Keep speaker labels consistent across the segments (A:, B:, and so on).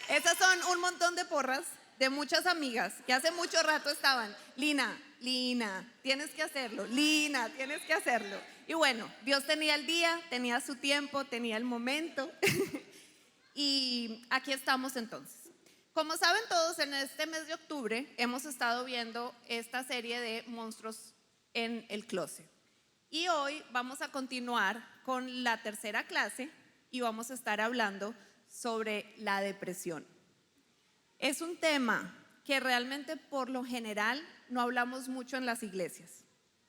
A: Esas son un montón de porras de muchas amigas que hace mucho rato estaban, Lina, tienes que hacerlo, Lina, tienes que hacerlo. Y bueno, Dios tenía el día, tenía su tiempo, tenía el momento. Y aquí estamos entonces. Como saben todos, en este mes de octubre hemos estado viendo esta serie de monstruos en el closet. Y hoy vamos a continuar con la tercera clase y vamos a estar hablando sobre la depresión. Es un tema que realmente por lo general no hablamos mucho en las iglesias.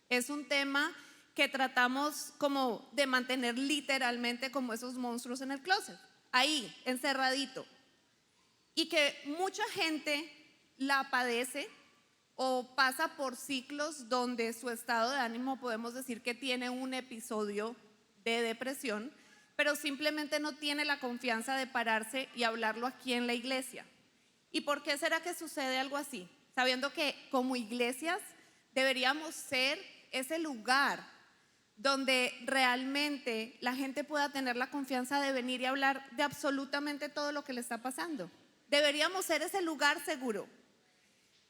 A: Es un tema que tratamos como de mantener literalmente como esos monstruos en el closet, ahí, encerradito. Y que mucha gente la padece o pasa por ciclos donde su estado de ánimo podemos decir que tiene un episodio de depresión, pero simplemente no tiene la confianza de pararse y hablarlo aquí en la iglesia. ¿Y por qué será que sucede algo así? Sabiendo que como iglesias deberíamos ser ese lugar donde realmente la gente pueda tener la confianza de venir y hablar de absolutamente todo lo que le está pasando. Deberíamos ser ese lugar seguro.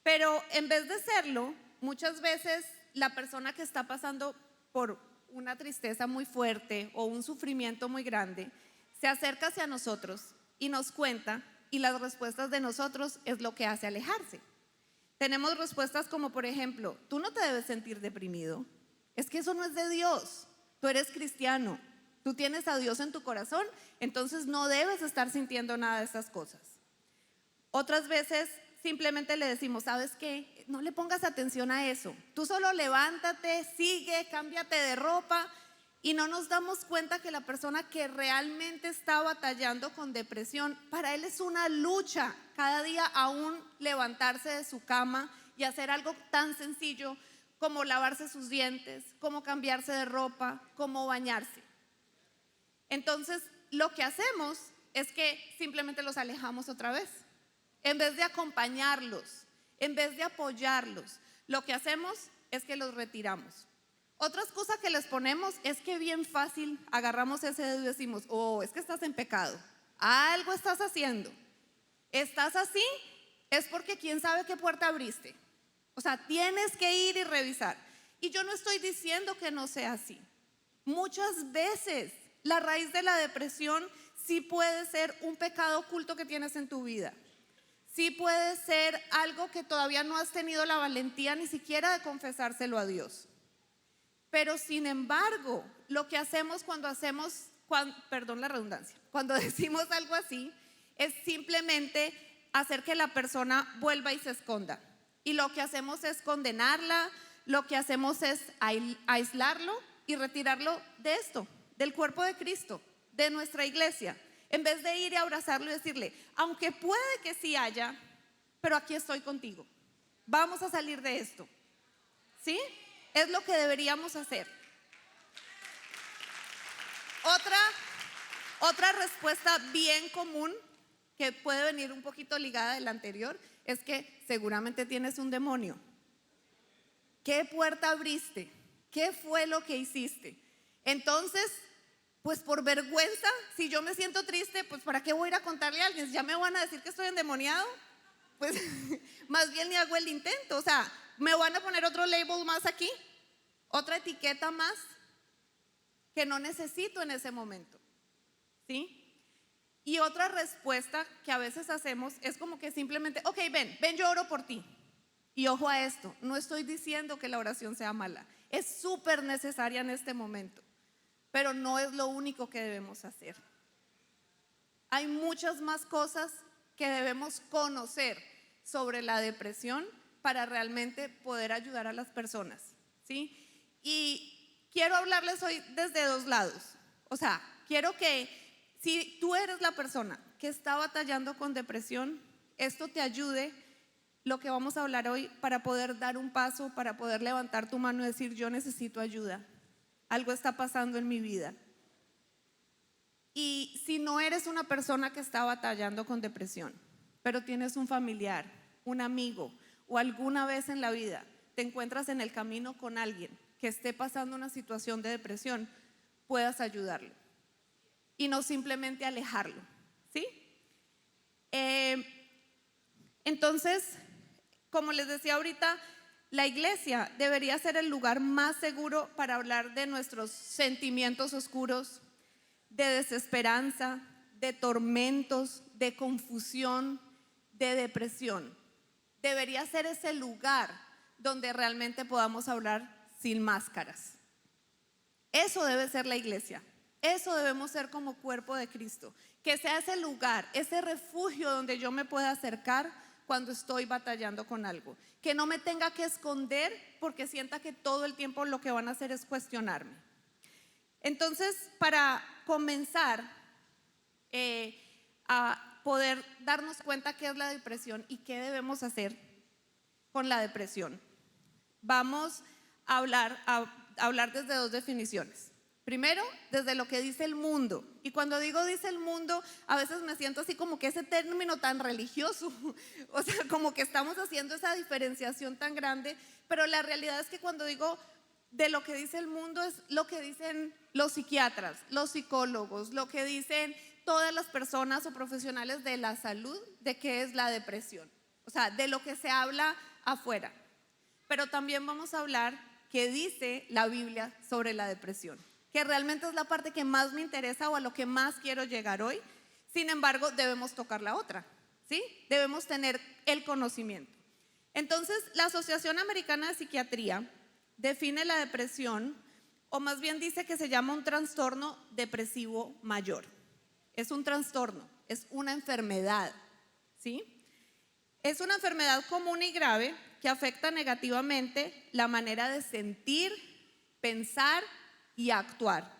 A: Pero en vez de serlo, muchas veces la persona que está pasando por una tristeza muy fuerte o un sufrimiento muy grande se acerca hacia nosotros y nos cuenta, y las respuestas de nosotros es lo que hace alejarse. Tenemos respuestas como, por ejemplo, tú no te debes sentir deprimido, es que eso no es de Dios, tú eres cristiano, tú tienes a Dios en tu corazón, entonces no debes estar sintiendo nada de esas cosas. Otras veces simplemente le decimos, ¿sabes qué? No le pongas atención a eso, tú solo levántate, sigue, cámbiate de ropa. Y no nos damos cuenta que la persona que realmente está batallando con depresión, para él es una lucha cada día aún levantarse de su cama y hacer algo tan sencillo como lavarse sus dientes, como cambiarse de ropa, como bañarse. Entonces, lo que hacemos es que simplemente los alejamos otra vez. En vez de acompañarlos, en vez de apoyarlos, lo que hacemos es que los retiramos. Otras cosas que les ponemos es que bien fácil agarramos ese dedo y decimos, oh, es que estás en pecado, algo estás haciendo, estás así, es porque quién sabe qué puerta abriste. O sea, tienes que ir y revisar. Y yo no estoy diciendo que no sea así. Muchas veces la raíz de la depresión sí puede ser un pecado oculto que tienes en tu vida. Sí puede ser algo que todavía no has tenido la valentía ni siquiera de confesárselo a Dios. Pero sin embargo, lo que hacemos perdón la redundancia, cuando decimos algo así, es simplemente hacer que la persona vuelva y se esconda. Y lo que hacemos es condenarla, lo que hacemos es aislarlo y retirarlo de esto, del cuerpo de Cristo, de nuestra iglesia. En vez de ir y abrazarlo y decirle, aunque puede que sí haya, pero aquí estoy contigo. Vamos a salir de esto. ¿Sí? Es lo que deberíamos hacer. Otra respuesta bien común que puede venir un poquito ligada de la anterior es que seguramente tienes un demonio. ¿Qué puerta abriste? ¿Qué fue lo que hiciste? Entonces, pues por vergüenza, si yo me siento triste, pues ¿para qué voy a ir a contarle a alguien? ¿Ya me van a decir que estoy endemoniado? Pues más bien ni hago el intento. O sea, me van a poner otro label más aquí, otra etiqueta más que no necesito en ese momento. ¿Sí? Y otra respuesta que a veces hacemos es como que simplemente, ok, ven, yo oro por ti. Y ojo a esto, no estoy diciendo que la oración sea mala, es súper necesaria en este momento, pero no es lo único que debemos hacer. Hay muchas más cosas que debemos conocer sobre la depresión para realmente poder ayudar a las personas, ¿sí? Y quiero hablarles hoy desde dos lados. O sea, quiero que si tú eres la persona que está batallando con depresión, esto te ayude, lo que vamos a hablar hoy, para poder dar un paso, para poder levantar tu mano y decir, yo necesito ayuda, algo está pasando en mi vida. Y si no eres una persona que está batallando con depresión, pero tienes un familiar, un amigo, o alguna vez en la vida te encuentras en el camino con alguien que esté pasando una situación de depresión, puedas ayudarlo. y no simplemente alejarlo, ¿sí? Eh, entonces, como les decía ahorita, la iglesia debería ser el lugar más seguro para hablar de nuestros sentimientos oscuros, de desesperanza, de tormentos, de confusión, de depresión. Debería ser ese lugar donde realmente podamos hablar sin máscaras. Eso debe ser la iglesia. Eso debemos ser como cuerpo de Cristo. Que sea ese lugar, ese refugio donde yo me pueda acercar cuando estoy batallando con algo. Que no me tenga que esconder porque sienta que todo el tiempo lo que van a hacer es cuestionarme. Entonces, para comenzar a poder darnos cuenta qué es la depresión y qué debemos hacer con la depresión, vamos a hablar desde dos definiciones. Primero, desde lo que dice el mundo. Y cuando digo dice el mundo, a veces me siento así como que ese término tan religioso, o sea, como que estamos haciendo esa diferenciación tan grande, pero la realidad es que cuando digo de lo que dice el mundo es lo que dicen los psiquiatras, los psicólogos, lo que dicen todas las personas o profesionales de la salud de qué es la depresión, o sea, de lo que se habla afuera. Pero también vamos a hablar qué dice la Biblia sobre la depresión, que realmente es la parte que más me interesa o a lo que más quiero llegar hoy. Sin embargo, debemos tocar la otra, ¿sí? Debemos tener el conocimiento. Entonces, la Asociación Americana de Psiquiatría define la depresión, o más bien dice que se llama un trastorno depresivo mayor. Es un trastorno, es una enfermedad, ¿sí? Es una enfermedad común y grave que afecta negativamente la manera de sentir, pensar y actuar.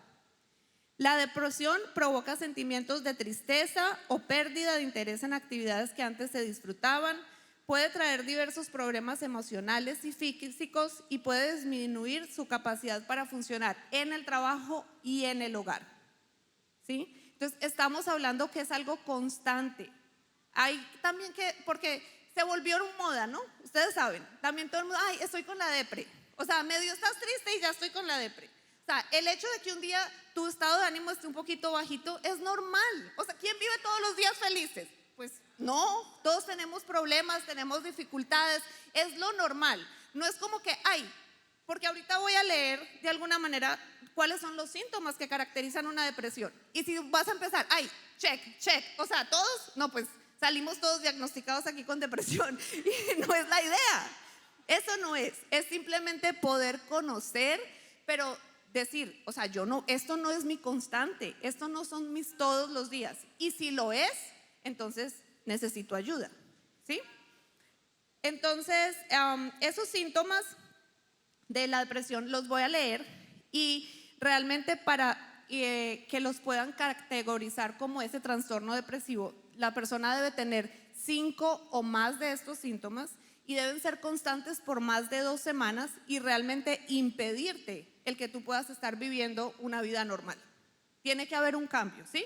A: La depresión provoca sentimientos de tristeza o pérdida de interés en actividades que antes se disfrutaban, puede traer diversos problemas emocionales y físicos y puede disminuir su capacidad para funcionar en el trabajo y en el hogar, ¿sí? Entonces estamos hablando que es algo constante. Hay también que, porque se volvió moda, ¿no? Ustedes saben, también todo el mundo, ay, estoy con la depre. O sea, medio estás triste y ya estoy con la depre. O sea, el hecho de que un día tu estado de ánimo esté un poquito bajito es normal. O sea, ¿quién vive todos los días felices? Pues no, todos tenemos problemas, tenemos dificultades, es lo normal. No es como que, ay, porque ahorita voy a leer de alguna manera cuáles son los síntomas que caracterizan una depresión. Y si vas a empezar, ay, check, o sea, todos, no, pues salimos todos diagnosticados aquí con depresión y no es la idea. Eso no es simplemente poder conocer, pero decir, o sea, yo no, esto no es mi constante, esto no son mis todos los días. Y si lo es, entonces necesito ayuda, ¿sí? Entonces, esos síntomas de la depresión los voy a leer y realmente para que los puedan categorizar como ese trastorno depresivo, la persona debe tener 5 o más de estos síntomas y deben ser constantes por más de 2 semanas y realmente impedirte el que tú puedas estar viviendo una vida normal. Tiene que haber un cambio, ¿sí?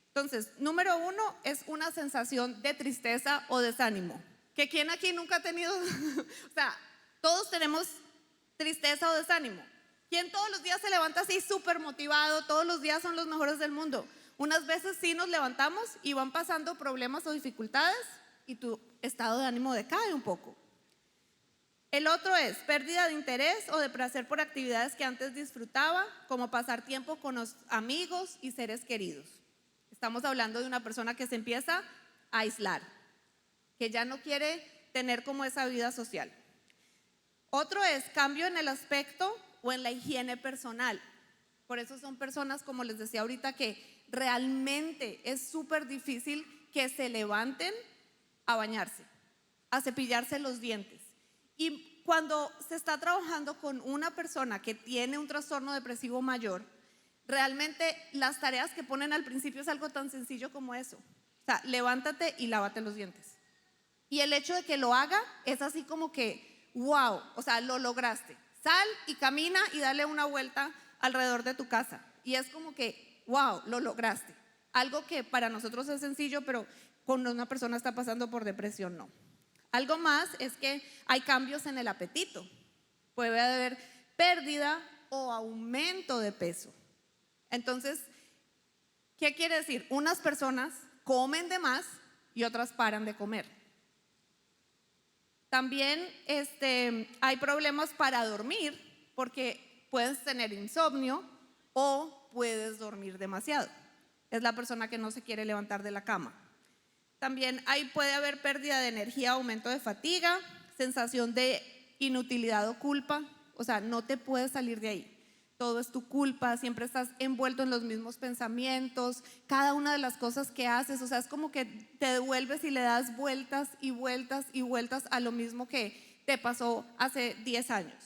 A: Entonces, número 1 es una sensación de tristeza o desánimo. ¿Que quién aquí nunca ha tenido? O sea, todos tenemos tristeza o desánimo. ¿Quién todos los días se levanta así súper motivado? Todos los días son los mejores del mundo. Unas veces sí nos levantamos y van pasando problemas o dificultades y tu estado de ánimo decae un poco. El otro es pérdida de interés o de placer por actividades que antes disfrutaba, como pasar tiempo con los amigos y seres queridos. Estamos hablando de una persona que se empieza a aislar, que ya no quiere tener como esa vida social. Otro es cambio en el aspecto o en la higiene personal. Por eso son personas, como les decía ahorita, que realmente es súper difícil que se levanten a bañarse, a cepillarse los dientes. Y cuando se está trabajando con una persona que tiene un trastorno depresivo mayor, realmente las tareas que ponen al principio es algo tan sencillo como eso. O sea, levántate y lávate los dientes. Y el hecho de que lo haga es así como que, wow, o sea, lo lograste. Sal y camina y dale una vuelta alrededor de tu casa. Y es como que, wow, lo lograste. Algo que para nosotros es sencillo, pero cuando una persona está pasando por depresión, no. Algo más es que hay cambios en el apetito. Puede haber pérdida o aumento de peso. Entonces, ¿Qué quiere decir? Unas personas comen de más y otras paran de comer. También hay problemas para dormir porque puedes tener insomnio o puedes dormir demasiado. Es la persona que no se quiere levantar de la cama. También puede haber pérdida de energía, aumento de fatiga, sensación de inutilidad o culpa. O sea, no te puedes salir de ahí. Todo es tu culpa, siempre estás envuelto en los mismos pensamientos, cada una de las cosas que haces, o sea, es como que te devuelves y le das vueltas y vueltas y vueltas a lo mismo que te pasó hace 10 años.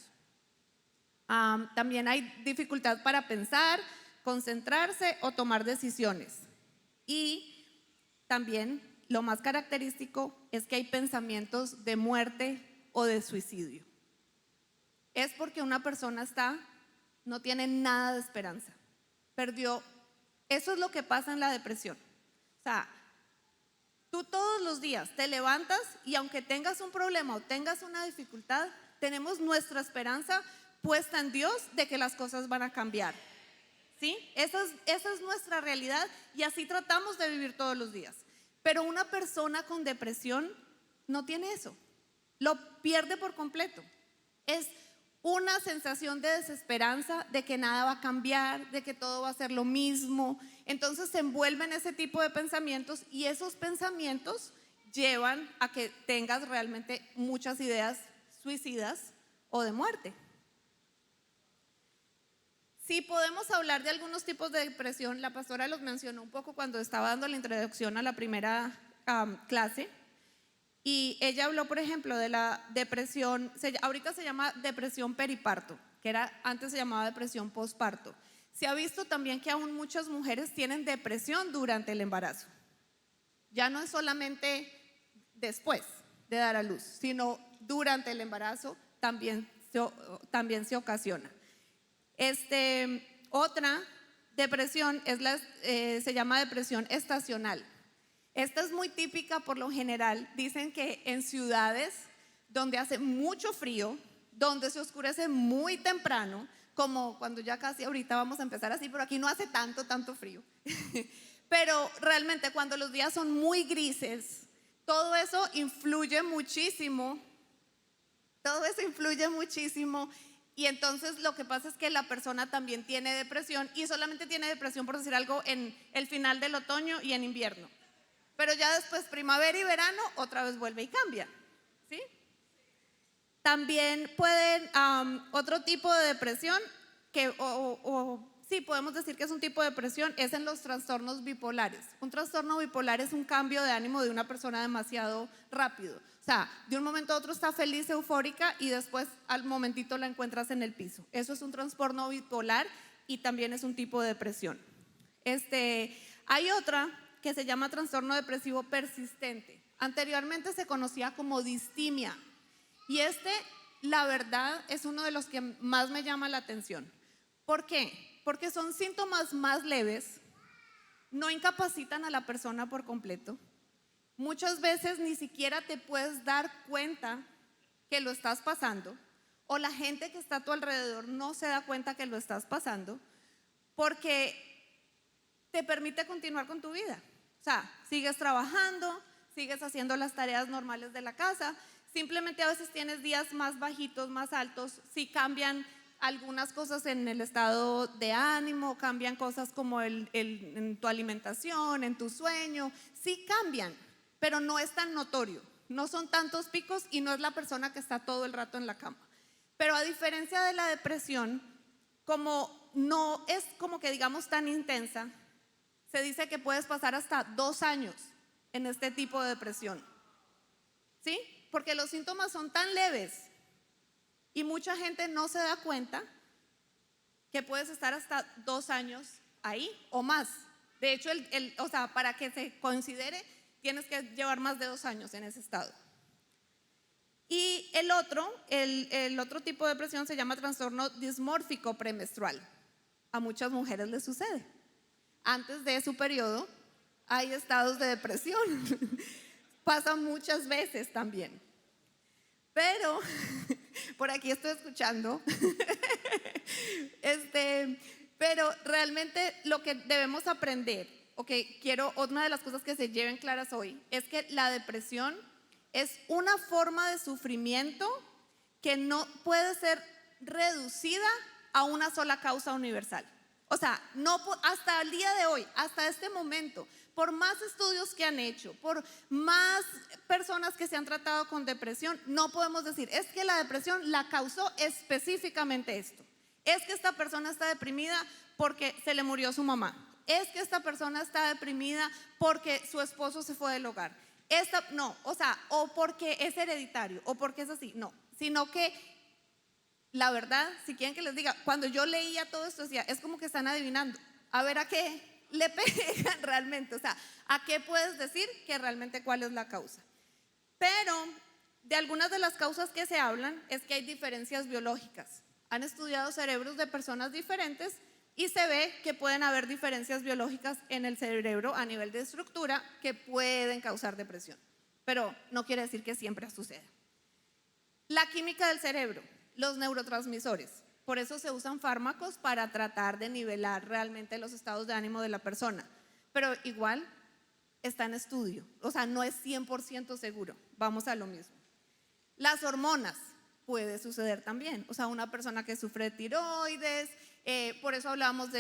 A: También hay dificultad para pensar, concentrarse o tomar decisiones. Y también lo más característico es que hay pensamientos de muerte o de suicidio. Es porque una persona no tiene nada de esperanza, perdió. Eso es lo que pasa en la depresión. O sea, tú todos los días te levantas y aunque tengas un problema o tengas una dificultad, tenemos nuestra esperanza puesta en Dios de que las cosas van a cambiar. ¿Sí? Esa es nuestra realidad y así tratamos de vivir todos los días. Pero una persona con depresión no tiene eso, lo pierde por completo. Es una sensación de desesperanza, de que nada va a cambiar, de que todo va a ser lo mismo. Entonces se envuelve en ese tipo de pensamientos y esos pensamientos llevan a que tengas realmente muchas ideas suicidas o de muerte. Sí, podemos hablar de algunos tipos de depresión. La pastora los mencionó un poco cuando estaba dando la introducción a la primera clase. Y ella habló, por ejemplo, de la depresión, ahorita se llama depresión periparto, que antes se llamaba depresión postparto. Se ha visto también que aún muchas mujeres tienen depresión durante el embarazo. Ya no es solamente después de dar a luz, sino durante el embarazo también se ocasiona. Otra depresión se llama depresión estacional. Esta es muy típica por lo general. Dicen que en ciudades donde hace mucho frío, donde se oscurece muy temprano, como cuando ya casi ahorita vamos a empezar así, pero aquí no hace tanto frío. Pero realmente cuando los días son muy grises, todo eso influye muchísimo. Y entonces lo que pasa es que la persona también tiene depresión y solamente tiene depresión, por decir algo, en el final del otoño y en invierno. Pero ya después, primavera y verano, otra vez vuelve y cambia, ¿sí? También otro tipo de depresión, sí, podemos decir que es un tipo de depresión, es en los trastornos bipolares. Un trastorno bipolar es un cambio de ánimo de una persona demasiado rápido. O sea, de un momento a otro está feliz, eufórica y después al momentito la encuentras en el piso. Eso es un trastorno bipolar y también es un tipo de depresión. Hay otra que se llama trastorno depresivo persistente. Anteriormente se conocía como distimia. Y la verdad, es uno de los que más me llama la atención. ¿Por qué? Porque son síntomas más leves, no incapacitan a la persona por completo. Muchas veces ni siquiera te puedes dar cuenta que lo estás pasando, o la gente que está a tu alrededor no se da cuenta que lo estás pasando, porque te permite continuar con tu vida. O sea, sigues trabajando, sigues haciendo las tareas normales de la casa, simplemente a veces tienes días más bajitos, más altos, sí cambian algunas cosas en el estado de ánimo, cambian cosas como en tu alimentación, en tu sueño, sí cambian, pero no es tan notorio, no son tantos picos y no es la persona que está todo el rato en la cama. Pero a diferencia de la depresión, como no es como que digamos tan intensa, se dice que puedes pasar hasta 2 años en este tipo de depresión, ¿sí? Porque los síntomas son tan leves y mucha gente no se da cuenta que puedes estar hasta 2 años ahí o más. De hecho, o sea, para que se considere, tienes que llevar más de 2 años en ese estado. Y el otro tipo de depresión se llama trastorno dismórfico premenstrual. A muchas mujeres les sucede. Antes de su periodo hay estados de depresión. Pasa muchas veces también. Pero por aquí estoy escuchando. Pero realmente lo que debemos aprender una de las cosas que se lleven claras hoy es que la depresión es una forma de sufrimiento que no puede ser reducida a una sola causa universal. O sea, no, hasta el día de hoy, hasta este momento, por más estudios que han hecho, por más personas que se han tratado con depresión, no podemos decir, es que la depresión la causó específicamente esto. Es que esta persona está deprimida porque se le murió su mamá. Es que esta persona está deprimida porque su esposo se fue del hogar. O porque es hereditario, o porque es así, no, sino que la verdad, si quieren que les diga, cuando yo leía todo esto decía, es como que están adivinando, a ver a qué le pegan realmente, o sea, a qué puedes decir que realmente cuál es la causa. Pero de algunas de las causas que se hablan es que hay diferencias biológicas. Han estudiado cerebros de personas diferentes y se ve que pueden haber diferencias biológicas en el cerebro a nivel de estructura que pueden causar depresión, pero no quiere decir que siempre suceda. La química del cerebro, los neurotransmisores, por eso se usan fármacos para tratar de nivelar realmente los estados de ánimo de la persona, pero igual está en estudio, o sea, no es 100% seguro, vamos a lo mismo. Las hormonas, puede suceder también, o sea, una persona que sufre de tiroides, por eso hablábamos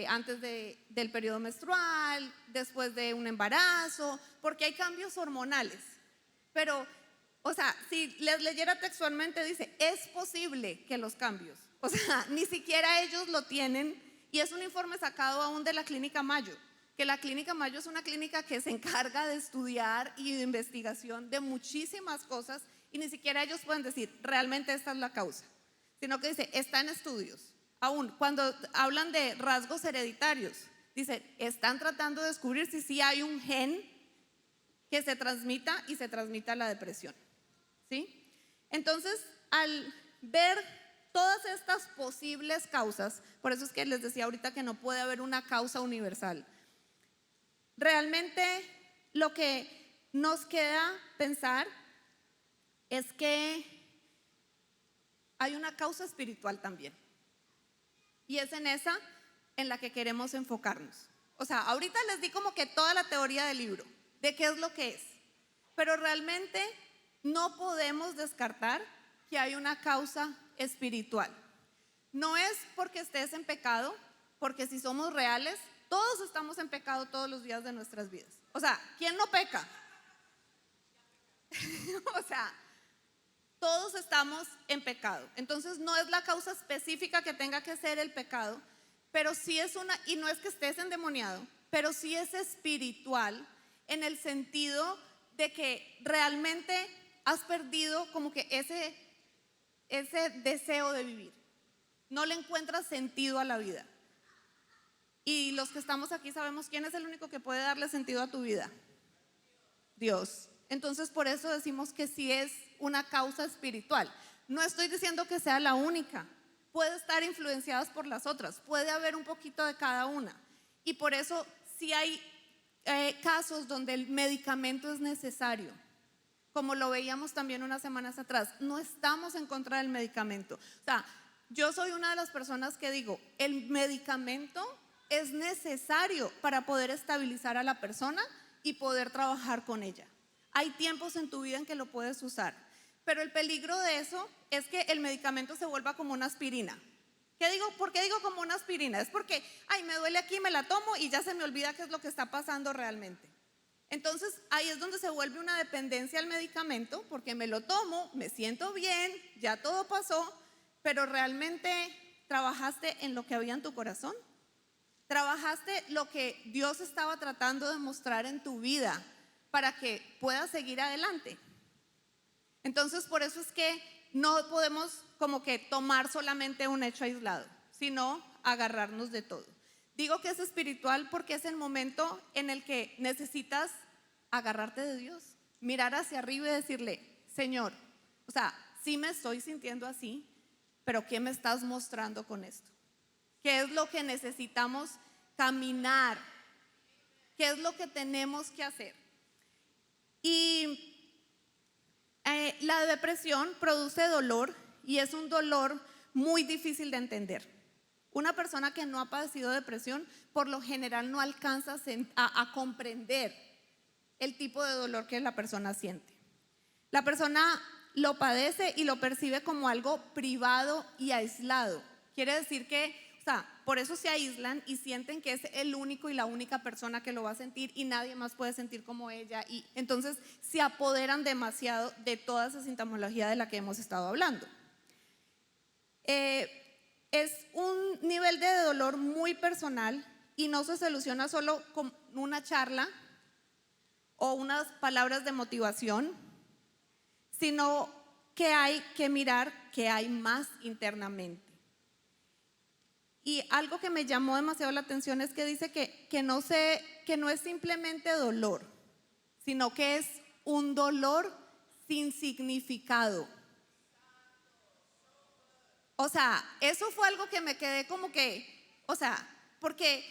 A: antes del periodo menstrual, después de un embarazo, porque hay cambios hormonales, pero, o sea, si les leyera textualmente dice, es posible que los cambios, o sea, ni siquiera ellos lo tienen, y es un informe sacado aún de la Clínica Mayo, que la Clínica Mayo es una clínica que se encarga de estudiar y de investigación de muchísimas cosas, y ni siquiera ellos pueden decir, realmente esta es la causa, sino que dice, está en estudios. Aún cuando hablan de rasgos hereditarios, dicen, están tratando de descubrir si sí hay un gen que se transmita y se transmita la depresión, ¿sí? Entonces, al ver todas estas posibles causas, por eso es que les decía ahorita que no puede haber una causa universal, realmente lo que nos queda pensar es que hay una causa espiritual también. Y es en esa en la que queremos enfocarnos. O sea, ahorita les di como que toda la teoría del libro, de qué es lo que es. Pero realmente no podemos descartar que hay una causa espiritual. No es porque estés en pecado, porque si somos reales, todos estamos en pecado todos los días de nuestras vidas. O sea, ¿quién no peca? O sea, todos estamos en pecado. Entonces no es la causa específica que tenga que ser el pecado, pero sí es y no es que estés endemoniado, pero sí es espiritual en el sentido de que realmente has perdido como que ese deseo de vivir. No le encuentras sentido a la vida. Y los que estamos aquí sabemos quién es el único que puede darle sentido a tu vida. Dios. Entonces por eso decimos que sí es una causa espiritual. No estoy diciendo que sea la única, puede estar influenciadas por las otras, puede haber un poquito de cada una. Y por eso sí hay casos donde el medicamento es necesario, como lo veíamos también unas semanas atrás. No estamos en contra del medicamento. O sea, yo soy una de las personas que digo, el medicamento es necesario para poder estabilizar a la persona y poder trabajar con ella. Hay tiempos en tu vida en que lo puedes usar, pero el peligro de eso es que el medicamento se vuelva como una aspirina. ¿Por qué digo como una aspirina? Es porque, ay, me duele aquí, me la tomo y ya se me olvida qué es lo que está pasando realmente. Entonces ahí es donde se vuelve una dependencia al medicamento, porque me lo tomo, me siento bien, ya todo pasó, pero realmente trabajaste en lo que había en tu corazón, trabajaste lo que Dios estaba tratando de mostrar en tu vida para que puedas seguir adelante. Entonces por eso es que no podemos como que tomar solamente un hecho aislado, sino agarrarnos de todo. Digo que es espiritual porque es el momento en el que necesitas agarrarte de Dios, mirar hacia arriba y decirle, Señor, o sea, sí me estoy sintiendo así, pero ¿qué me estás mostrando con esto? ¿Qué es lo que necesitamos caminar? ¿Qué es lo que tenemos que hacer? Y la depresión produce dolor y es un dolor muy difícil de entender. Una persona que no ha padecido depresión por lo general no alcanza a comprender el tipo de dolor que la persona siente. La persona lo padece y lo percibe como algo privado y aislado. Quiere decir que, o sea, por eso se aíslan y sienten que es el único y la única persona que lo va a sentir y nadie más puede sentir como ella, y entonces se apoderan demasiado de toda esa sintomología de la que hemos estado hablando. Es un nivel de dolor muy personal y no se soluciona solo con una charla o unas palabras de motivación, sino que hay que mirar que hay más internamente. Y algo que me llamó demasiado la atención es que dice que no es simplemente dolor, sino que es un dolor sin significado. O sea, eso fue algo que me quedé como que, o sea, porque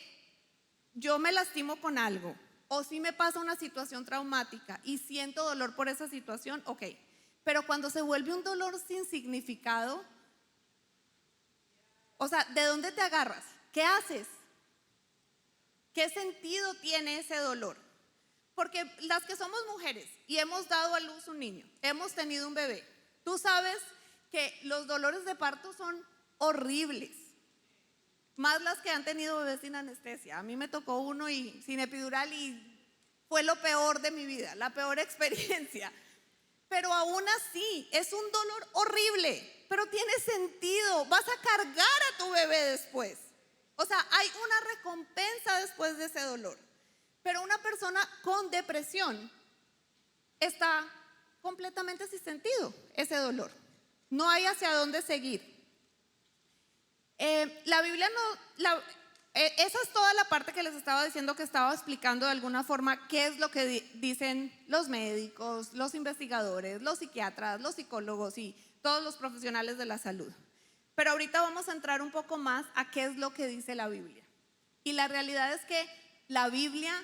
A: yo me lastimo con algo, o si me pasa una situación traumática y siento dolor por esa situación, ok. Pero cuando se vuelve un dolor sin significado, o sea, ¿de dónde te agarras? ¿Qué haces? ¿Qué sentido tiene ese dolor? Porque las que somos mujeres y hemos dado a luz un niño, hemos tenido un bebé, tú sabes que los dolores de parto son horribles, más las que han tenido bebés sin anestesia. A mí me tocó uno y sin epidural y fue lo peor de mi vida, la peor experiencia. Pero aún así es un dolor horrible, pero tiene sentido, vas a cargar a tu bebé después. O sea, hay una recompensa después de ese dolor. Pero una persona con depresión está completamente sin sentido ese dolor. No hay hacia dónde seguir. La Biblia no, esa es toda la parte que les estaba diciendo, que estaba explicando de alguna forma qué es lo que dicen los médicos, los investigadores, los psiquiatras, los psicólogos y todos los profesionales de la salud. Pero ahorita vamos a entrar un poco más a qué es lo que dice la Biblia. Y la realidad es que la Biblia,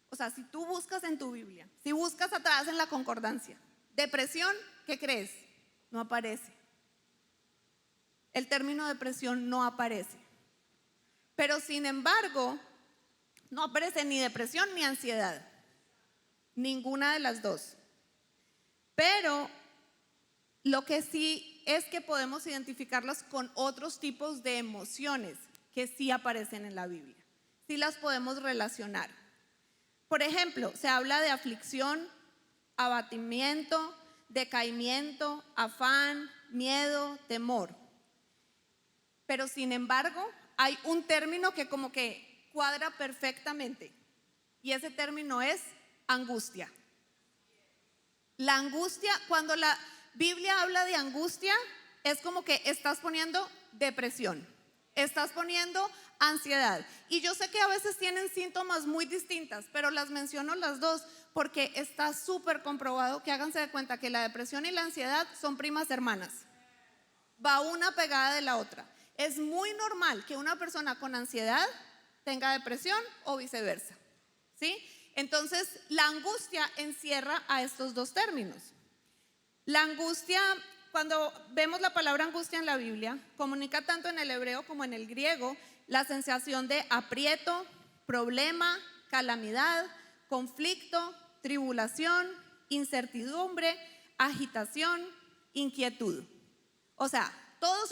A: o sea, si tú buscas en tu Biblia, si buscas atrás en la concordancia, depresión, ¿qué crees? No aparece. El término depresión no aparece. Pero sin embargo, no aparece ni depresión ni ansiedad. Ninguna de las dos. Pero lo que sí es que podemos identificarlas con otros tipos de emociones que sí aparecen en la Biblia. Sí las podemos relacionar. Por ejemplo, se habla de aflicción, abatimiento, decaimiento, afán, miedo, temor. Pero sin embargo, hay un término que como que cuadra perfectamente, y ese término es angustia. La angustia, cuando la Biblia habla de angustia, es como que estás poniendo depresión, estás poniendo ansiedad. Y yo sé que a veces tienen síntomas muy distintas, pero las menciono las dos porque está súper comprobado que háganse de cuenta que la depresión y la ansiedad son primas hermanas. Va una pegada de la otra. Es muy normal que una persona con ansiedad tenga depresión o viceversa, ¿sí? Entonces, la angustia encierra a estos dos términos. La angustia, cuando vemos la palabra angustia en la Biblia, comunica tanto en el hebreo como en el griego la sensación de aprieto, problema, calamidad, conflicto, tribulación, incertidumbre, agitación, inquietud. O sea, todos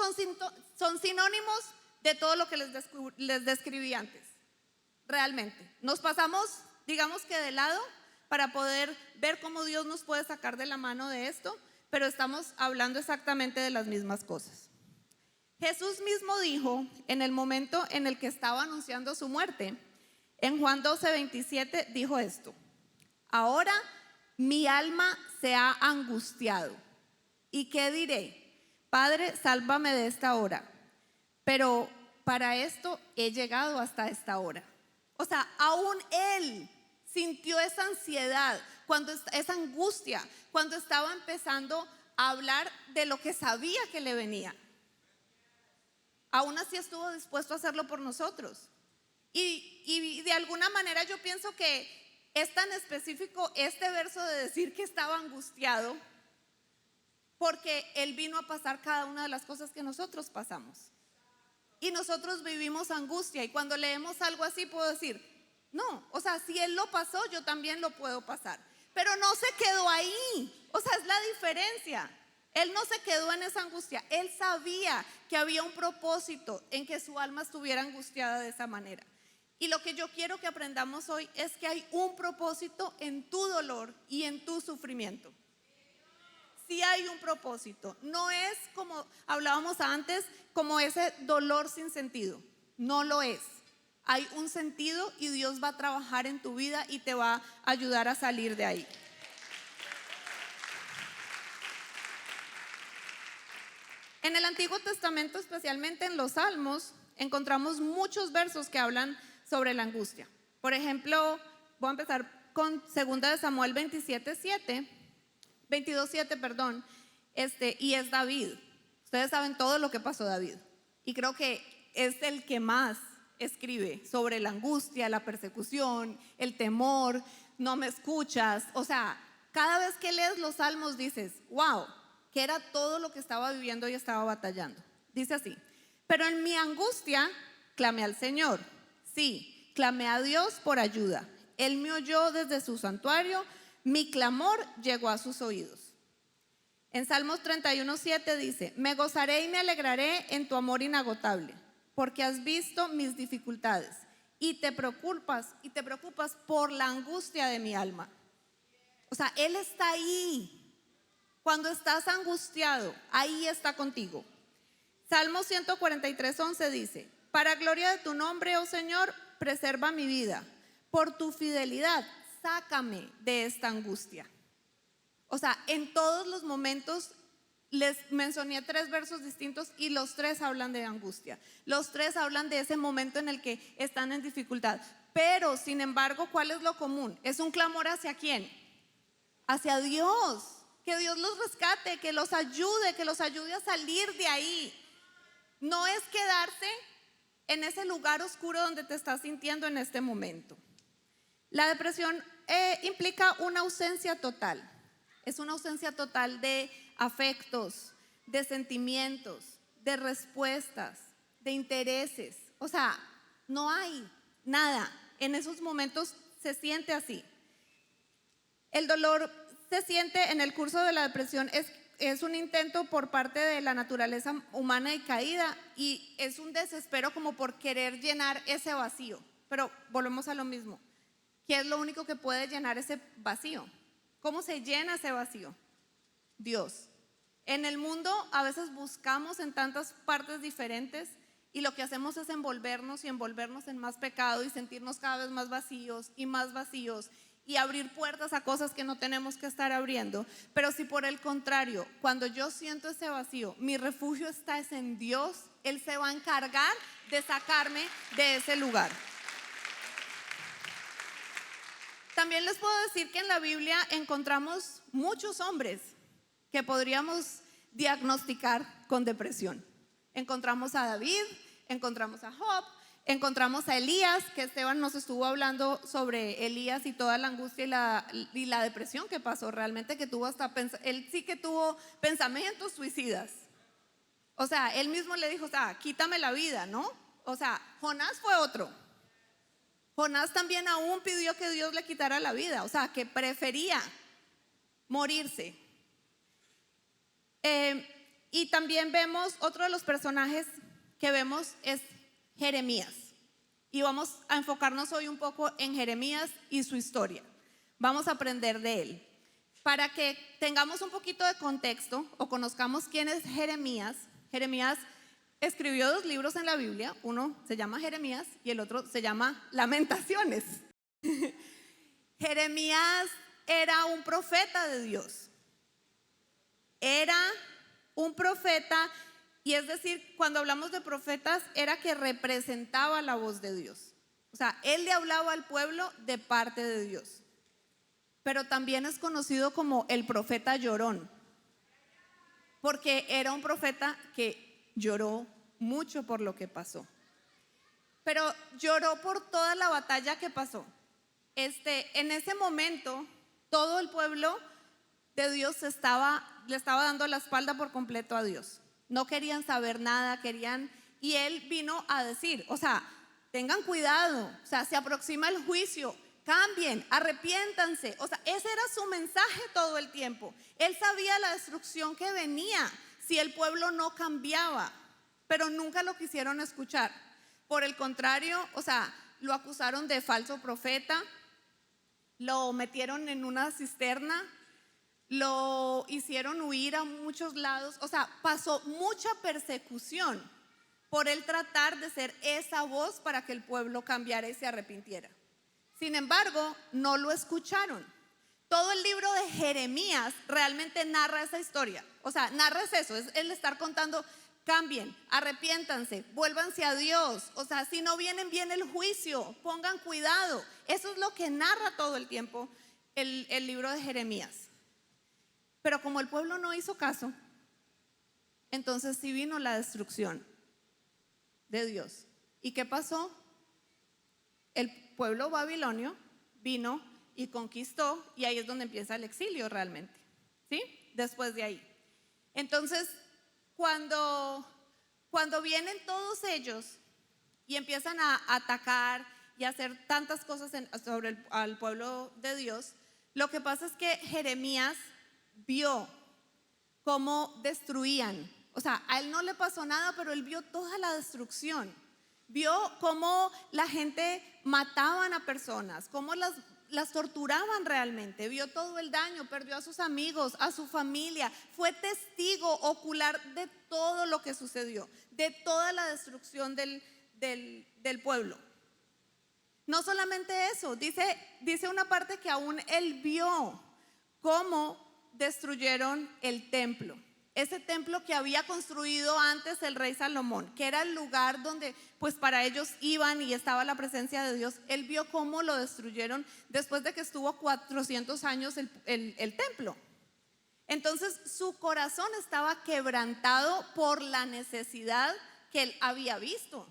A: son sinónimos de todo lo que les describí antes. Realmente, nos pasamos, digamos que de lado para poder ver cómo Dios nos puede sacar de la mano de esto, pero estamos hablando exactamente de las mismas cosas. Jesús mismo dijo en el momento en el que estaba anunciando su muerte, en Juan 12:27 dijo esto: ahora mi alma se ha angustiado. ¿Y qué diré? Padre, sálvame de esta hora. Pero para esto he llegado hasta esta hora. O sea, aún él sintió esa ansiedad, esa angustia, cuando estaba empezando a hablar de lo que sabía que le venía. Aún así estuvo dispuesto a hacerlo por nosotros. Y de alguna manera yo pienso que es tan específico este verso de decir que estaba angustiado, porque él vino a pasar cada una de las cosas que nosotros pasamos. y nosotros vivimos angustia, y cuando leemos algo así puedo decir, no, o sea, si Él lo pasó, yo también lo puedo pasar. Pero no se quedó ahí, o sea, es la diferencia. Él no se quedó en esa angustia, Él sabía que había un propósito en que su alma estuviera angustiada de esa manera. Y lo que yo quiero que aprendamos hoy es que hay un propósito en tu dolor y en tu sufrimiento. Sí hay un propósito, no es como hablábamos antes, como ese dolor sin sentido, no lo es. Hay un sentido y Dios va a trabajar en tu vida y te va a ayudar a salir de ahí. En el Antiguo Testamento, especialmente en los Salmos, encontramos muchos versos que hablan sobre la angustia. Por ejemplo, voy a empezar con 2 Samuel 22:7, perdón, y es David. Ustedes saben todo lo que pasó David. Y creo que es el que más escribe sobre la angustia, la persecución, el temor, no me escuchas. O sea, cada vez que lees los Salmos dices, wow, que era todo lo que estaba viviendo y estaba batallando. Dice así: pero en mi angustia clamé al Señor. Sí, clamé a Dios por ayuda. Él me oyó desde su santuario, mi clamor llegó a sus oídos. En Salmos 31:7 dice: me gozaré y me alegraré en tu amor inagotable, porque has visto mis dificultades y te preocupas por la angustia de mi alma. O sea, Él está ahí. Cuando estás angustiado, ahí está contigo. Salmo 143:11 dice: para gloria de tu nombre, oh Señor, preserva mi vida. Por tu fidelidad, sácame de esta angustia. O sea, en todos los momentos les mencioné 3 versos distintos y los 3 hablan de angustia. Los 3 hablan de ese momento en el que están en dificultad. Pero, sin embargo, ¿cuál es lo común? Es un clamor ¿hacia quién? Hacia Dios. Que Dios los rescate, que los ayude a salir de ahí. No es quedarse en ese lugar oscuro donde te estás sintiendo en este momento. La depresión implica una ausencia total. Es una ausencia total de afectos, de sentimientos, de respuestas, de intereses. O sea, no hay nada. En esos momentos se siente así. El dolor se siente en el curso de la depresión, es un intento por parte de la naturaleza humana y caída, y es un desespero como por querer llenar ese vacío. Pero volvemos a lo mismo. ¿Qué es lo único que puede llenar ese vacío? ¿Cómo se llena ese vacío? Dios. En el mundo a veces buscamos en tantas partes diferentes y lo que hacemos es envolvernos en más pecado y sentirnos cada vez más vacíos y abrir puertas a cosas que no tenemos que estar abriendo. Pero si por el contrario, cuando yo siento ese vacío, mi refugio está en Dios, Él se va a encargar de sacarme de ese lugar. También les puedo decir que en la Biblia encontramos muchos hombres que podríamos diagnosticar con depresión. Encontramos a David, encontramos a Job, encontramos a Elías, que Esteban nos estuvo hablando sobre Elías y toda la angustia y la depresión que pasó realmente, que tuvo él sí que tuvo pensamientos suicidas. O sea, él mismo le dijo, o sea, quítame la vida, ¿no? O sea, Jonás fue otro. Jonás también aún pidió que Dios le quitara la vida, o sea, que prefería morirse. Y también vemos, otro de los personajes que vemos es Jeremías. Y vamos a enfocarnos hoy un poco en Jeremías y su historia. Vamos a aprender de él. Para que tengamos un poquito de contexto o conozcamos quién es Jeremías. Jeremías escribió 2 libros en la Biblia. Uno se llama Jeremías y el otro se llama Lamentaciones. Jeremías era un profeta de Dios. Era un profeta, y es decir, cuando hablamos de profetas, era que representaba la voz de Dios. O sea, él le hablaba al pueblo de parte de Dios. Pero también es conocido como el profeta llorón, porque era un profeta que lloró mucho por lo que pasó. Pero lloró por toda la batalla que pasó. En ese momento, todo el pueblo de Dios le estaba dando la espalda por completo a Dios. No querían saber nada, querían y él vino a decir, o sea, tengan cuidado, o sea, se aproxima el juicio, cambien, arrepiéntanse. O sea, ese era su mensaje todo el tiempo. Él sabía la destrucción que venía si el pueblo no cambiaba, pero nunca lo quisieron escuchar. Por el contrario, o sea, lo acusaron de falso profeta, lo metieron en una cisterna, lo hicieron huir a muchos lados. O sea, pasó mucha persecución por él tratar de ser esa voz para que el pueblo cambiara y se arrepintiera. Sin embargo, no lo escucharon. Todo el libro de Jeremías realmente narra esa historia. O sea, narra eso, es el estar contando, cambien, arrepiéntanse, vuélvanse a Dios. O sea, si no viene el juicio, pongan cuidado. Eso es lo que narra todo el tiempo el libro de Jeremías. Pero como el pueblo no hizo caso, entonces sí vino la destrucción de Dios. ¿Y qué pasó? El pueblo babilonio vino y conquistó, y ahí es donde empieza el exilio realmente, ¿sí? Después de ahí. Entonces, cuando vienen todos ellos y empiezan a atacar y a hacer tantas cosas sobre al pueblo de Dios, lo que pasa es que Jeremías vio cómo destruían. O sea, a él no le pasó nada, pero él vio toda la destrucción. Vio cómo la gente mataban a personas, cómo las torturaban realmente. Vio todo el daño, perdió a sus amigos, a su familia. Fue testigo ocular de todo lo que sucedió, de toda la destrucción del pueblo. No solamente eso, dice una parte que aún él vio cómo destruyeron el templo. Ese templo que había construido antes el rey Salomón, que era el lugar donde pues para ellos iban y estaba la presencia de Dios. Él vio cómo lo destruyeron después de que estuvo 400 años el templo. Entonces su corazón estaba quebrantado por la necesidad que él había visto,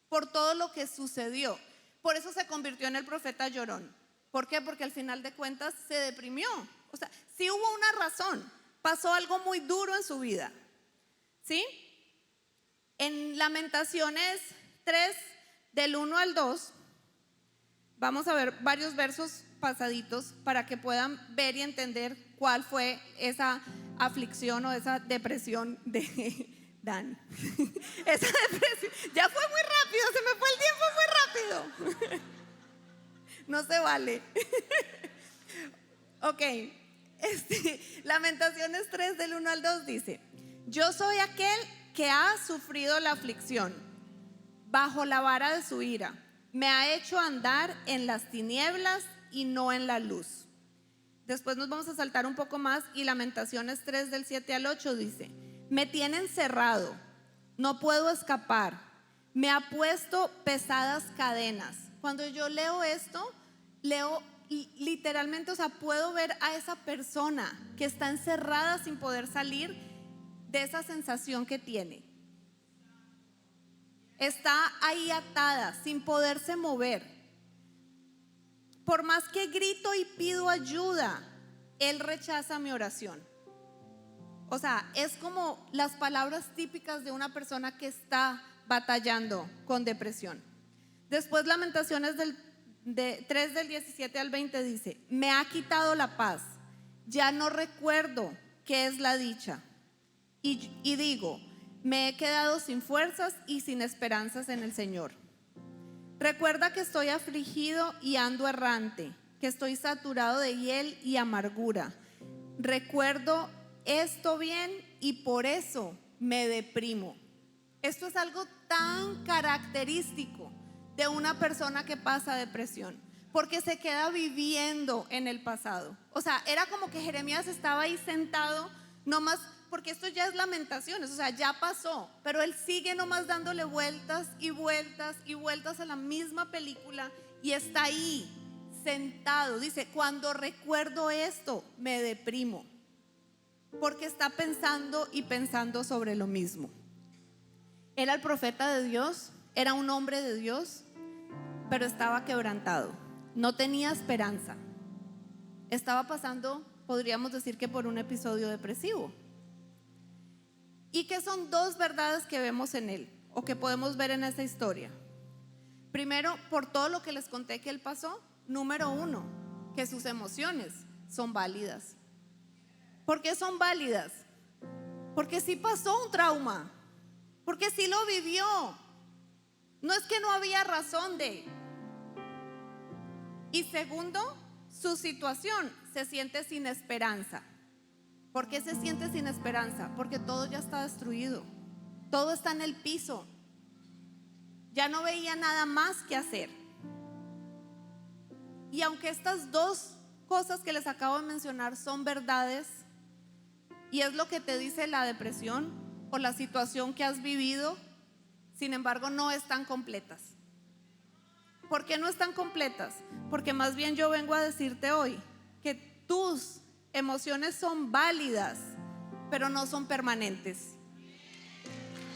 A: por todo lo que sucedió. Por eso se convirtió en el profeta llorón. ¿Por qué? Porque al final de cuentas se deprimió. O sea, sí hubo una razón. Pasó algo muy duro en su vida, ¿sí? En Lamentaciones 3, del 1 al 2, vamos a ver varios versos pasaditos para que puedan ver y entender cuál fue esa aflicción o esa depresión de Dani. Esa depresión, ya fue muy rápido, se me fue el tiempo muy rápido. No se vale. Ok. Lamentaciones 3, del 1 al 2 dice: yo soy aquel que ha sufrido la aflicción bajo la vara de su ira. Me ha hecho andar en las tinieblas y no en la luz. Después nos vamos a saltar un poco más y Lamentaciones 3, del 7 al 8 dice: me tiene encerrado, no puedo escapar, me ha puesto pesadas cadenas. Cuando yo leo esto, leo literalmente, o sea, puedo ver a esa persona que está encerrada sin poder salir de esa sensación que tiene. Está ahí atada, sin poderse mover. Por más que grito y pido ayuda, él rechaza mi oración. O sea, es como las palabras típicas de una persona que está batallando con depresión. Después Lamentaciones 3, del 17 al 20 dice: me ha quitado la paz, ya no recuerdo qué es la dicha, y digo, me he quedado sin fuerzas y sin esperanzas en el Señor. Recuerda que estoy afligido y ando errante, que estoy saturado de hiel y amargura. Recuerdo esto bien y por eso me deprimo. Esto es algo tan característico de una persona que pasa depresión, porque se queda viviendo en el pasado. O sea, era como que Jeremías estaba ahí sentado nomás, porque esto ya es Lamentaciones, o sea, ya pasó, pero él sigue nomás dándole vueltas y vueltas y vueltas a la misma película y está ahí sentado. Dice: cuando recuerdo esto me deprimo, porque está pensando y pensando sobre lo mismo. Era el profeta de Dios, era un hombre de Dios, pero estaba quebrantado, no tenía esperanza. Estaba pasando, podríamos decir que por un episodio depresivo. Y que son dos verdades que vemos en él. o que podemos ver en esa historia? Primero, por todo lo que les conté que él pasó. Número uno, que sus emociones son válidas. ¿Por qué son válidas? Porque sí pasó un trauma, porque sí lo vivió. No es que no había razón de. Y segundo, su situación se siente sin esperanza. ¿Por qué se siente sin esperanza? Porque todo ya está destruido, todo está en el piso. Ya no veía nada más que hacer. Y aunque estas dos cosas que les acabo de mencionar son verdades, y es lo que te dice la depresión o la situación que has vivido, sin embargo no están completas. ¿Por qué no están completas? Porque más bien yo vengo a decirte hoy que tus emociones son válidas, pero no son permanentes.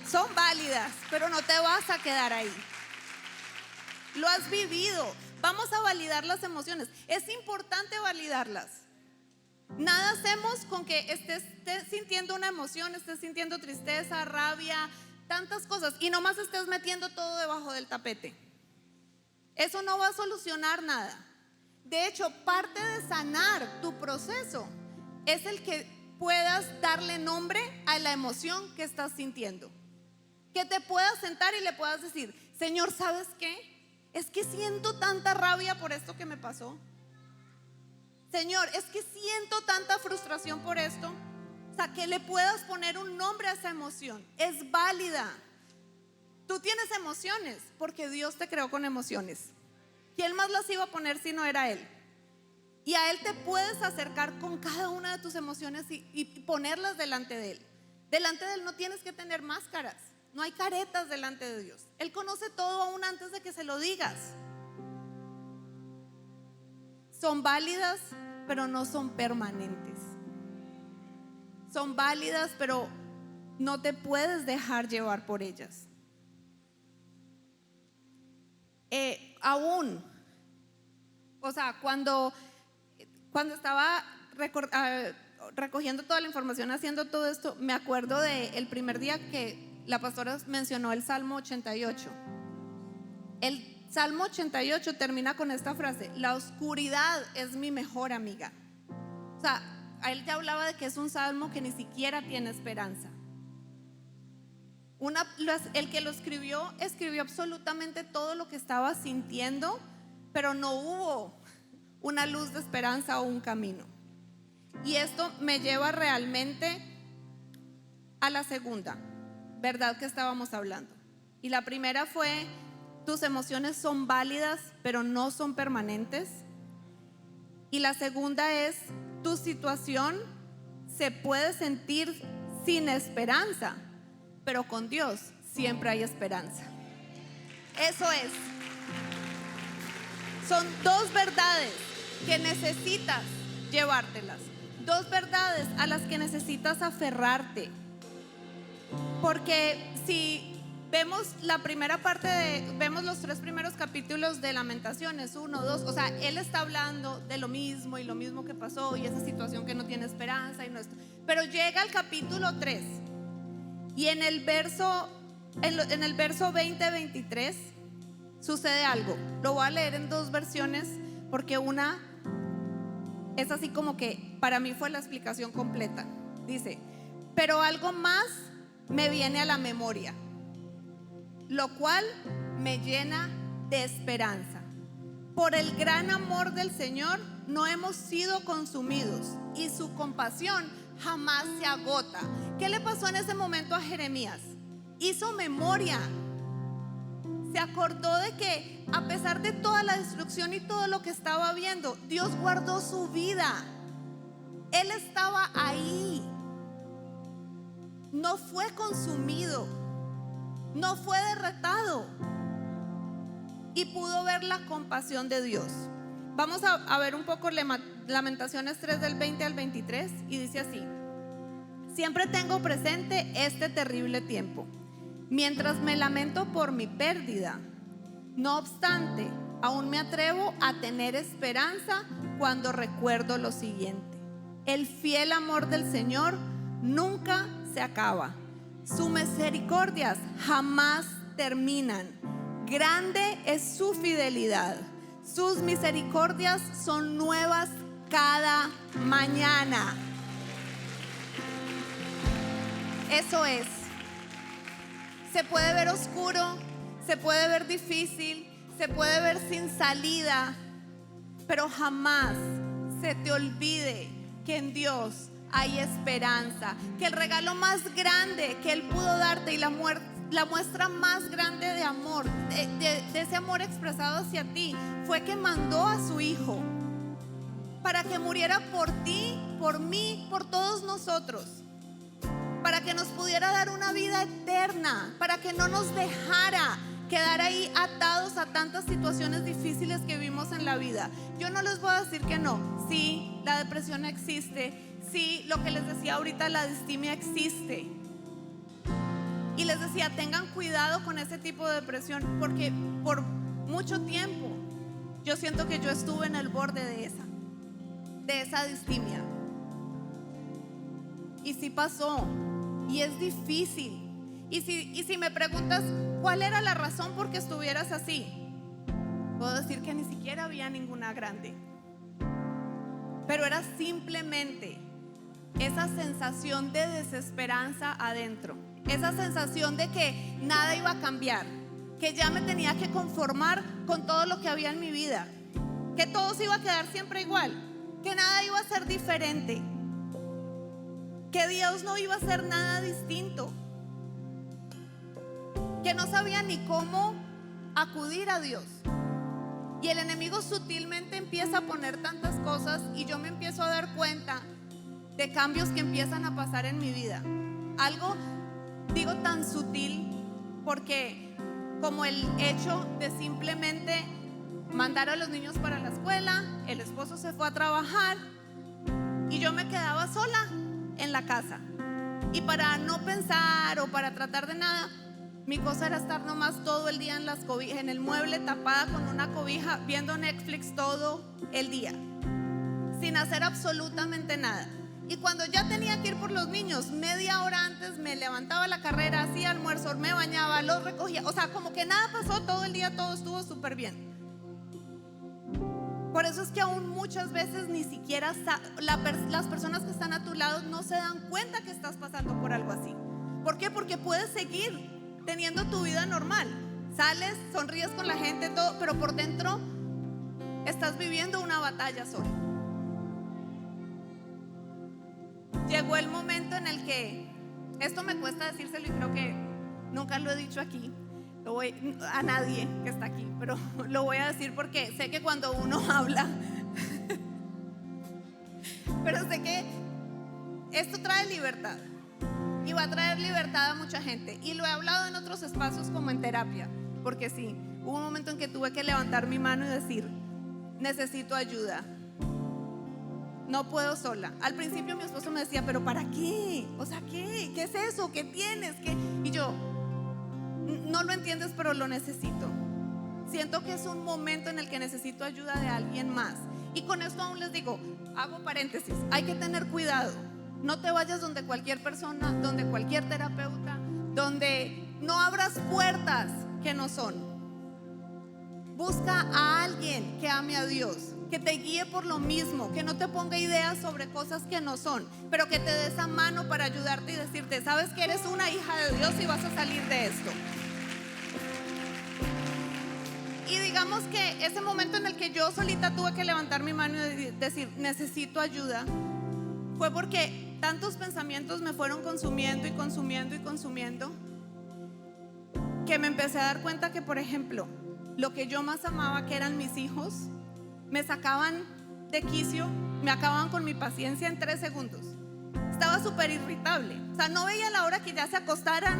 A: Son válidas, pero no te vas a quedar ahí. Lo has vivido. Vamos a validar las emociones. Es importante validarlas. Nada hacemos con que estés sintiendo una emoción, estés sintiendo tristeza, rabia, tantas cosas, y nomás estés metiendo todo debajo del tapete. Eso no va a solucionar nada. De hecho, parte de sanar tu proceso es el que puedas darle nombre a la emoción que estás sintiendo. Que te puedas sentar y le puedas decir: Señor, ¿sabes qué? Es que siento tanta rabia por esto que me pasó. Señor, es que siento tanta frustración por esto. O sea, que le puedas poner un nombre a esa emoción. Es válida. Tú tienes emociones porque Dios te creó con emociones. ¿Quién más las iba a poner si no era Él? Y a Él te puedes acercar con cada una de tus emociones y ponerlas delante de Él. Delante de Él no tienes que tener máscaras. No hay caretas delante de Dios. Él conoce todo aún antes de que se lo digas. Son válidas, pero no son permanentes. Son válidas, pero no te puedes dejar llevar por ellas. Aún, o sea, cuando estaba recogiendo toda la información, haciendo todo esto, me acuerdo del primer día que la pastora mencionó el Salmo 88. El Salmo 88 termina con esta frase: la oscuridad es mi mejor amiga. O sea, a él ya hablaba de que es un salmo que ni siquiera tiene esperanza. El que lo escribió absolutamente todo lo que estaba sintiendo, pero no hubo una luz de esperanza o un camino. Y esto me lleva realmente a la segunda verdad que estábamos hablando. Y la primera fue: tus emociones son válidas, pero no son permanentes. Y la segunda es: tu situación se puede sentir sin esperanza, pero con Dios siempre hay esperanza. Eso es. Son dos verdades que necesitas llevártelas. Dos verdades a las que necesitas aferrarte. Porque si vemos la primera parte vemos los 3 primeros capítulos de Lamentaciones, 1, 2, o sea, él está hablando de lo mismo y lo mismo que pasó y esa situación que no tiene esperanza y no esto. Pero llega al capítulo 3 y en el verso 20-23 sucede algo. Lo voy a leer en 2 versiones porque una es así como que para mí fue la explicación completa. Dice: pero algo más me viene a la memoria, lo cual me llena de esperanza. Por el gran amor del Señor no hemos sido consumidos y su compasión jamás se agota. ¿Qué le pasó en ese momento a Jeremías? Hizo memoria. Se acordó de que a pesar de toda la destrucción y todo lo que estaba viendo, Dios guardó su vida. Él estaba ahí. No fue consumido, no fue derrotado y pudo ver la compasión de Dios. Vamos a ver un poco Lamentaciones 3 del 20 al 23 y dice así: siempre tengo presente este terrible tiempo, mientras me lamento por mi pérdida. No obstante, aún me atrevo a tener esperanza cuando recuerdo lo siguiente: el fiel amor del Señor nunca se acaba. Sus misericordias jamás terminan. Grande es su fidelidad. Sus misericordias son nuevas cada mañana. Eso es. Se puede ver oscuro, se puede ver difícil, se puede ver sin salida, pero jamás se te olvide que en Dios hay esperanza, que el regalo más grande que Él pudo darte y la muestra más grande de amor, de ese amor expresado hacia ti, fue que mandó a su Hijo para que muriera por ti, por mí, por todos nosotros, para que nos pudiera dar una vida eterna, para que no nos dejara quedar ahí atados a tantas situaciones difíciles que vivimos en la vida. Yo no les voy a decir que no. Sí, la depresión existe. Sí, lo que les decía ahorita, la distimia existe. Y les decía, tengan cuidado con ese tipo de depresión, porque por mucho tiempo yo siento que yo estuve en el borde de esa distimia. Y sí pasó, y es difícil. Y si me preguntas cuál era la razón por que estuvieras así, puedo decir que ni siquiera había ninguna grande, pero era simplemente esa sensación de desesperanza adentro, esa sensación de que nada iba a cambiar, que ya me tenía que conformar con todo lo que había en mi vida, que todo se iba a quedar siempre igual, que nada iba a ser diferente, que Dios no iba a hacer nada distinto, que no sabía ni cómo acudir a Dios. Y el enemigo sutilmente empieza a poner tantas cosas y yo me empiezo a dar cuenta de cambios que empiezan a pasar en mi vida. Algo, digo, tan sutil, porque como el hecho de simplemente mandar a los niños para la escuela, el esposo se fue a trabajar y yo me quedaba sola en la casa. Y para no pensar o para tratar de nada, mi cosa era estar nomás todo el día en el mueble, tapada con una cobija, viendo Netflix todo el día, sin hacer absolutamente nada. Y cuando ya tenía que ir por los niños, media hora antes me levantaba a la carrera, hacía almuerzo, me bañaba, los recogía. O sea, como que nada pasó todo el día, todo estuvo súper bien. Por eso es que aún muchas veces ni siquiera las personas que están a tu lado no se dan cuenta que estás pasando por algo así. ¿Por qué? Porque puedes seguir teniendo tu vida normal. Sales, sonríes con la gente, todo, pero por dentro estás viviendo una batalla sola. Llegó el momento en el que, esto me cuesta decírselo y creo que nunca lo he dicho aquí, a nadie que está aquí, pero lo voy a decir porque sé que cuando uno habla, pero sé que esto trae libertad. Y va a traer libertad a mucha gente. Y lo he hablado en otros espacios como en terapia. Porque sí, hubo un momento en que tuve que levantar mi mano y decir, necesito ayuda, no puedo sola. Al principio mi esposo me decía, pero ¿para qué? O sea, ¿qué es eso? ¿Qué tienes? ¿Qué? Y yo, no lo entiendes, pero lo necesito. Siento que es un momento en el que necesito ayuda de alguien más. Y con esto aún les digo, hago paréntesis, hay que tener cuidado. No te vayas donde cualquier persona, donde cualquier terapeuta, donde no abras puertas que no son. Busca a alguien que ame a Dios, que te guíe por lo mismo, que no te ponga ideas sobre cosas que no son, pero que te dé esa mano para ayudarte y decirte, sabes que eres una hija de Dios y vas a salir de esto. Y digamos que ese momento en el que yo solita tuve que levantar mi mano y decir, necesito ayuda, fue porque tantos pensamientos me fueron consumiendo y consumiendo y consumiendo, que me empecé a dar cuenta que, por ejemplo, lo que yo más amaba, que eran mis hijos, me sacaban de quicio, me acababan con mi paciencia en 3 segundos. Estaba súper irritable. O sea, no veía la hora que ya se acostaran,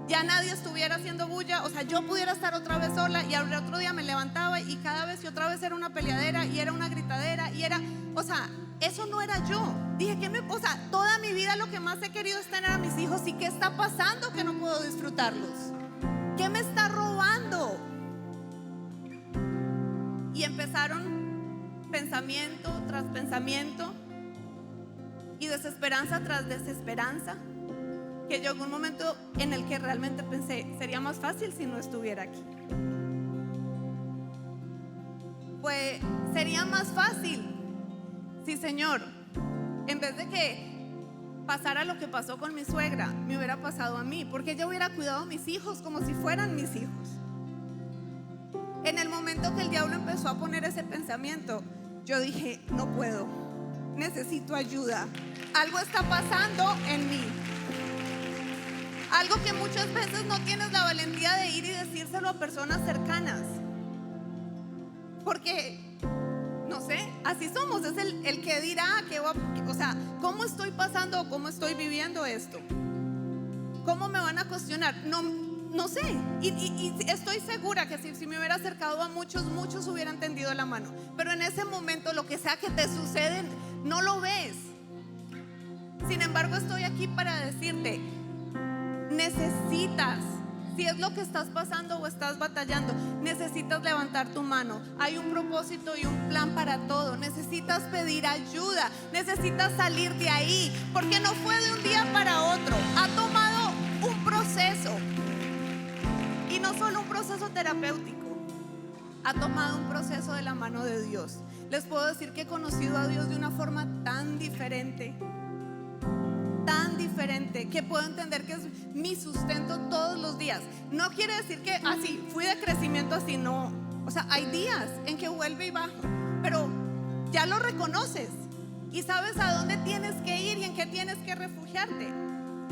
A: ya nadie estuviera haciendo bulla, o sea, yo pudiera estar otra vez sola y al otro día me levantaba y cada vez y otra vez era una peleadera y era una gritadera y era, o sea, eso no era yo. Dije, o sea, toda mi vida lo que más he querido es tener a mis hijos, y ¿qué está pasando que no puedo disfrutarlos? ¿Qué me está robando? Y empezaron pensamiento tras pensamiento y desesperanza tras desesperanza, que llegó un momento en el que realmente pensé, sería más fácil si no estuviera aquí. Sería más fácil si, Señor, en vez de que pasara lo que pasó con mi suegra, me hubiera pasado a mí, porque ella hubiera cuidado a mis hijos como si fueran mis hijos. En el momento que el diablo empezó a poner ese pensamiento, yo dije, no puedo, necesito ayuda. Algo está pasando en mí. Algo que muchas veces no tienes la valentía de ir y decírselo a personas cercanas. Porque, no sé, así somos. Es el que dirá, o sea, ¿cómo estoy pasando o cómo estoy viviendo esto? ¿Cómo me van a cuestionar? No sé. Y estoy segura que si me hubiera acercado a muchos hubieran tendido la mano. Pero en ese momento, lo que sea que te sucede, no lo ves. Sin embargo, estoy aquí para decirte, necesitas, si es lo que estás pasando o estás batallando, necesitas levantar tu mano. Hay un propósito y un plan para todo. Necesitas pedir ayuda, necesitas salir de ahí, porque no fue de un día para otro. Ha tomado un proceso, y no solo un proceso terapéutico, ha tomado un proceso de la mano de Dios. Les puedo decir que he conocido a Dios de una forma tan diferente, que puedo entender que es mi sustento todos los días. No quiere decir que así, fui de crecimiento así, no. O sea, hay días en que vuelve y bajo, pero ya lo reconoces y sabes a dónde tienes que ir y en qué tienes que refugiarte.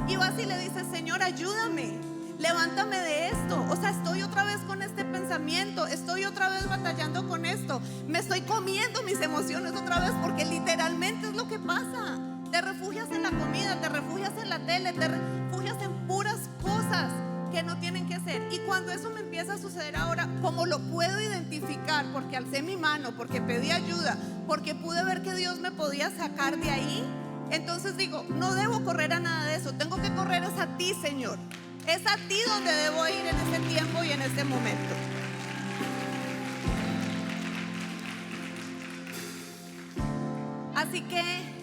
A: Y vas y le dices, Señor, ayúdame, levántame de esto. O sea, estoy otra vez con este pensamiento, estoy otra vez batallando con esto, me estoy comiendo mis emociones otra vez, porque literalmente es lo que pasa. Te refugias en la comida, te refugias en la tele, te refugias en puras cosas que no tienen que ser. Y cuando eso me empieza a suceder ahora, como lo puedo identificar, porque alcé mi mano, porque pedí ayuda, porque pude ver que Dios me podía sacar de ahí, entonces digo, no debo correr a nada de eso. Tengo que correr es a ti, Señor. Es a ti donde debo ir en ese tiempo y en ese momento. Así que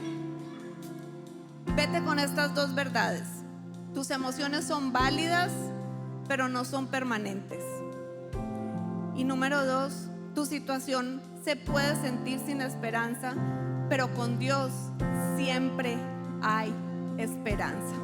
A: vete con estas dos verdades. Tus emociones son válidas, pero no son permanentes. Y número 2, tu situación se puede sentir sin esperanza, pero con Dios siempre hay esperanza.